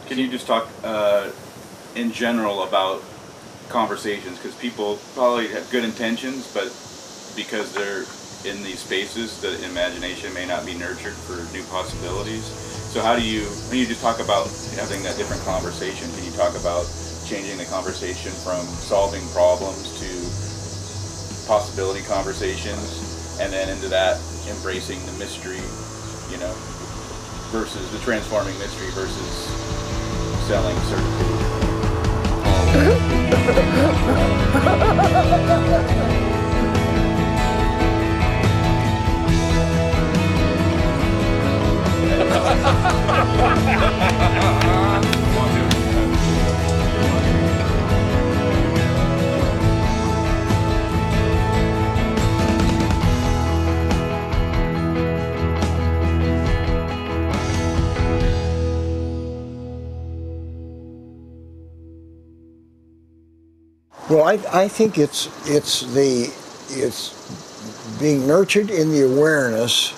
Can you just talk in general about conversations? Because people probably have good intentions, but because they're in these spaces, the imagination may not be nurtured for new possibilities. So how do you, when you just talk about having that different conversation, can you talk about changing the conversation from solving problems to possibility conversations, and then into that embracing the mystery, you know, versus the transforming mystery versus selling certainty? Well, I think it's being nurtured in the awareness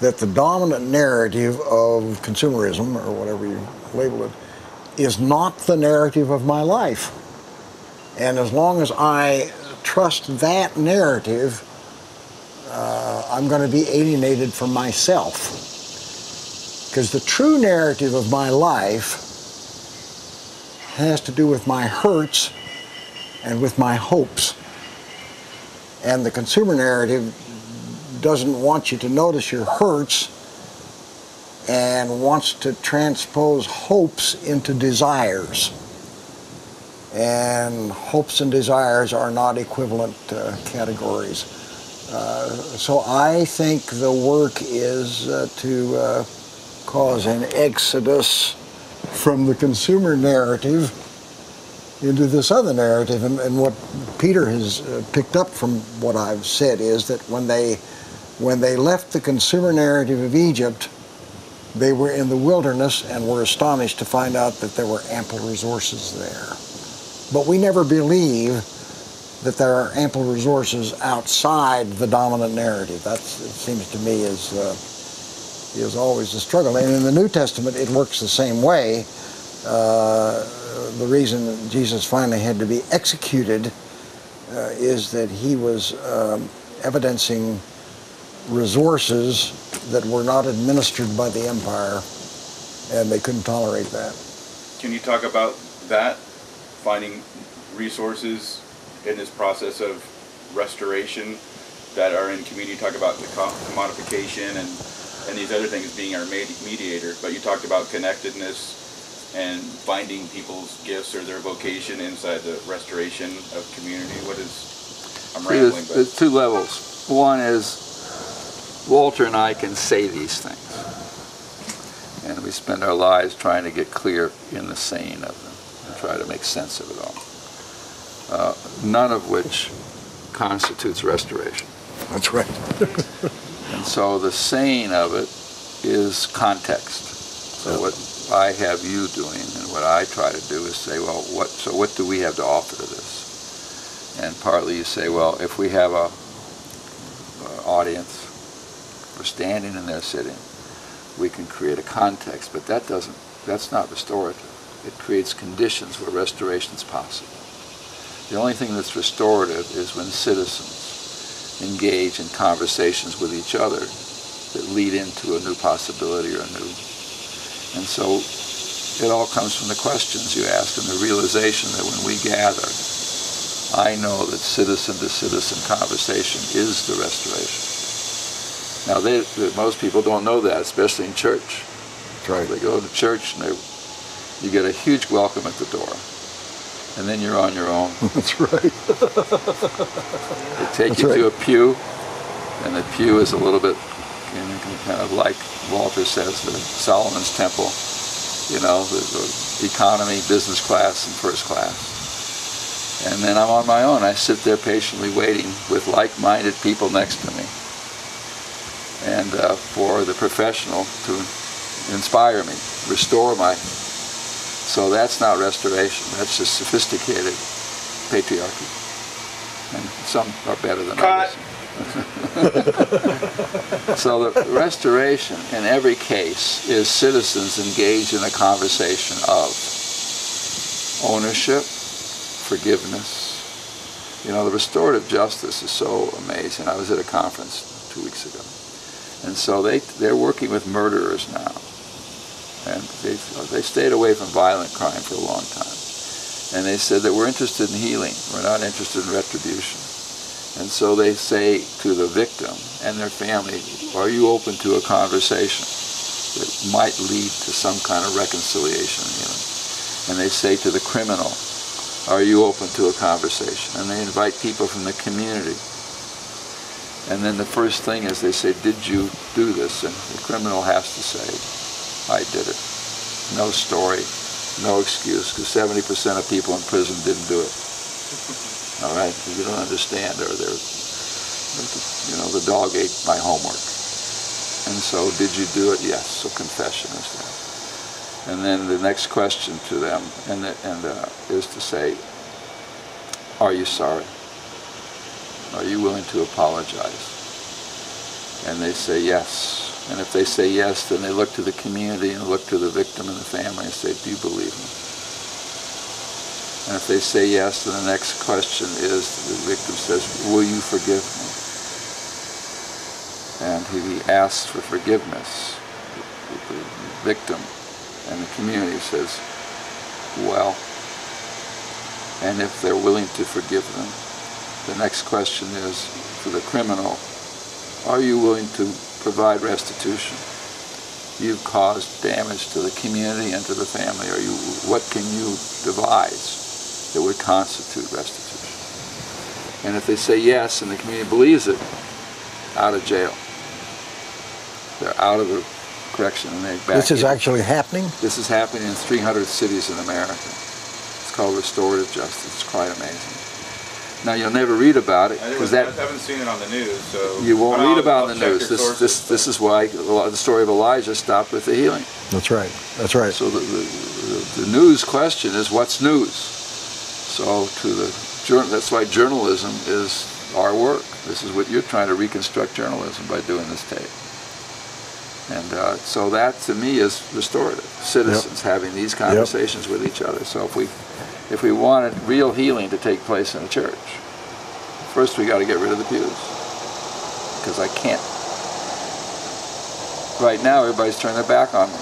that the dominant narrative of consumerism, or whatever you label it, is not the narrative of my life. And as long as I trust that narrative, I'm going to be alienated from myself. Because the true narrative of my life has to do with my hurts and with my hopes. And the consumer narrative doesn't want you to notice your hurts and wants to transpose hopes into desires. And hopes and desires are not equivalent categories. So I think the work is to cause an exodus from the consumer narrative into this other narrative. And what Peter has picked up from what I've said is that when they left the consumer narrative of Egypt, they were in the wilderness and were astonished to find out that there were ample resources there. But we never believe that there are ample resources outside the dominant narrative. That, it seems to me, is always the struggle. And in the New Testament, it works the same way. The reason that Jesus finally had to be executed is that he was evidencing resources that were not administered by the empire, and they couldn't tolerate that. Can you talk about that, finding resources in this process of restoration that are in community? Talk about the commodification and these other things being our mediator, but you talked about connectedness and finding people's gifts or their vocation inside the restoration of community. What is, I'm rambling, but there's two levels. One is Walter and I can say these things, and we spend our lives trying to get clear in the saying of them and try to make sense of it all. None of which constitutes restoration. That's right. And so the saying of it is context. So what I have you doing and what I try to do is say, well, what do we have to offer to this? And partly you say, well, if we have a audience, we're standing and they're sitting, we can create a context, but that's not restorative. It creates conditions where restoration is possible. The only thing that's restorative is when citizens engage in conversations with each other that lead into a new possibility or a new. And so it all comes from the questions you ask and the realization that when we gather, I know that citizen-to-citizen conversation is the restoration. Now, most people don't know that, especially in church. That's right. They go to church and you get a huge welcome at the door. And then you're on your own. That's right. They take you to a pew, and the pew is a little bit kind of like Walter says, the Solomon's Temple, you know, the economy, business class, and first class. And then I'm on my own. I sit there patiently waiting with like-minded people next to me. And for the professional to inspire me, restore my. So that's not restoration. That's just sophisticated patriarchy. And some are better than others. So the restoration in every case is citizens engaged in a conversation of ownership, forgiveness. You know, the restorative justice is so amazing. I was at a conference 2 weeks ago. And so they're working with murderers now. And they stayed away from violent crime for a long time. And they said that we're interested in healing. We're not interested in retribution. And so they say to the victim and their family, are you open to a conversation that might lead to some kind of reconciliation and healing? And they say to the criminal, are you open to a conversation? And they invite people from the community. And then the first thing is they say, did you do this? And the criminal has to say, I did it. No story, no excuse, because 70% of people in prison didn't do it. All right, you don't understand, or you know, the dog ate my homework. And so, did you do it? Yes. So confession is that. And then the next question to them is to say, are you sorry? Are you willing to apologize? And they say yes. And if they say yes, then they look to the community and look to the victim and the family and say, do you believe me? And if they say yes, then the next question is, the victim says, will you forgive me? And he asks for forgiveness. The victim and the community says, well, and if they're willing to forgive them, the next question is to the criminal, are you willing to provide restitution? You've caused damage to the community and to the family. What can you devise that would constitute restitution? And if they say yes and the community believes it, out of jail. They're out of the correction and they're back. This is actually happening? This is happening in 300 cities in America. It's called restorative justice. It's quite amazing. Now you'll never read about it because I haven't seen it on the news, so you won't read about it in the news. This is why the story of Elijah stopped with the healing. That's right. That's right. So the news question is, what's news? So that's why journalism is our work. This is what you're trying to reconstruct journalism by doing this tape. And so that to me is restorative. Citizens having these conversations with each other. So if we wanted real healing to take place in a church, first we got to get rid of the pews, because I can't. Right now, everybody's turning their back on me.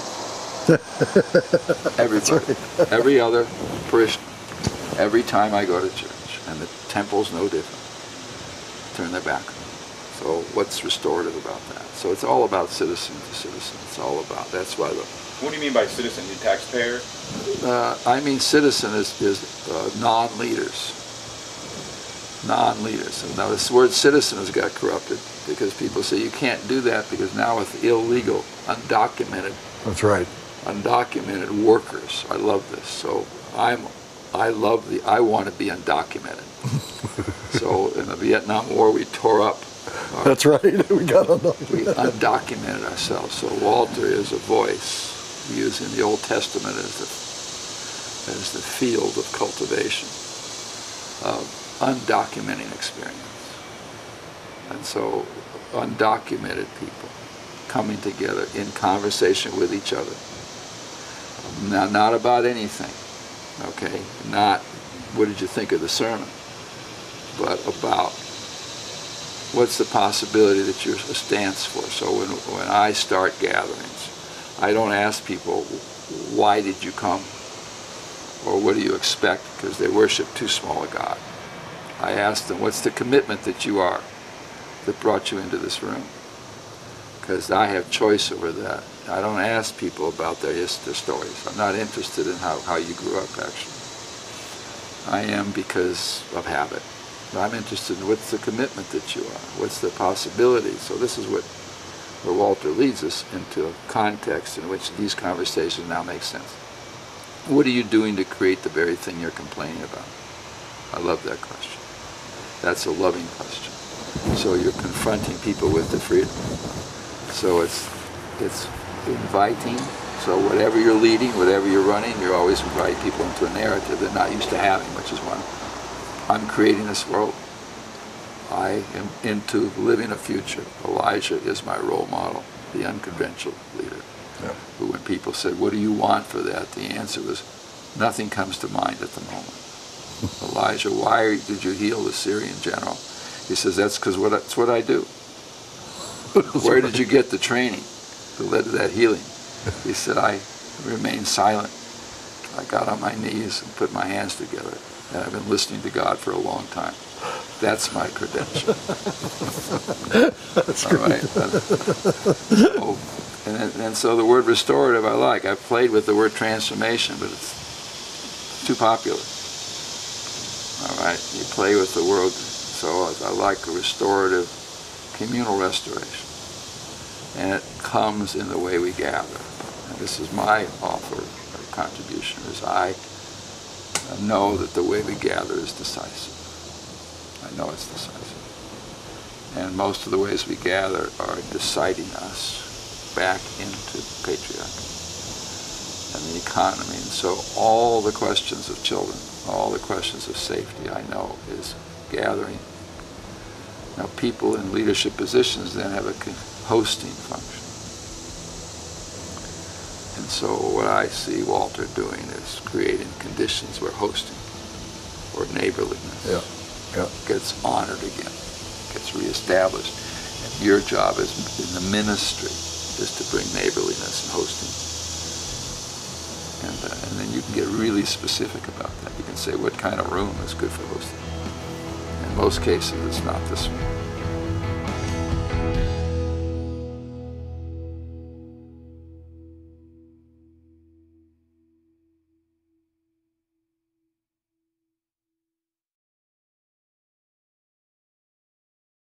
Everybody, every other parishioner, every time I go to church, and the temple's no different, turn their back on me. So what's restorative about that? So it's all about citizen to citizen. It's all about. That's why the. What do you mean by citizen? You taxpayer? I mean citizen is non-leaders. Non-leaders. And now this word citizen has got corrupted because people say you can't do that because now it's illegal, undocumented. That's right. Undocumented workers. I love this. So I want to be undocumented. So in the Vietnam War we tore up. That's right. We got undocumented. We undocumented ourselves. So Walter is a voice. Using the Old Testament as the field of cultivation of undocumenting experience. And so undocumented people coming together in conversation with each other. Now, not about anything, okay? Not what did you think of the sermon, but about what's the possibility that you're a stance for. So when I start gatherings, I don't ask people, why did you come? Or what do you expect? Because they worship too small a God. I ask them, what's the commitment that you are that brought you into this room? Because I have choice over that. I don't ask people about their stories. I'm not interested in how you grew up, actually. I am because of habit. I'm interested in what's the commitment that you are? What's the possibility? So this is where Walter leads us into a context in which these conversations now make sense. What are you doing to create the very thing you're complaining about? I love that question. That's a loving question. So you're confronting people with the freedom. So it's inviting. So whatever you're leading, whatever you're running, you're always inviting people into a narrative they're not used to having, which is one. I'm creating this world. I am into living a future. Elijah is my role model, the unconventional leader. Yeah. Who, when people said, what do you want for that? The answer was, nothing comes to mind at the moment. Elijah, why did you heal the Syrian general? He says, that's because that's what I do. Where did you get the training that led to that healing? He said, I remained silent. I got on my knees and put my hands together, and I've been listening to God for a long time. That's my credential. That's all right. And so the word restorative I like. I've played with the word transformation, but it's too popular. All right, you play with the word, so I like a restorative, communal restoration. And it comes in the way we gather. And this is my offer or contribution, is I know that the way we gather is decisive. I know it's decisive. And most of the ways we gather are deciding us back into patriarchy and the economy. And so all the questions of children, all the questions of safety, I know, is gathering. Now, people in leadership positions then have a hosting function. And so what I see Walter doing is creating conditions where hosting or neighborliness gets honored again, gets reestablished. And your job is in the ministry is to bring neighborliness and hosting. And then you can get really specific about that. You can say what kind of room is good for hosting. In most cases, it's not this one.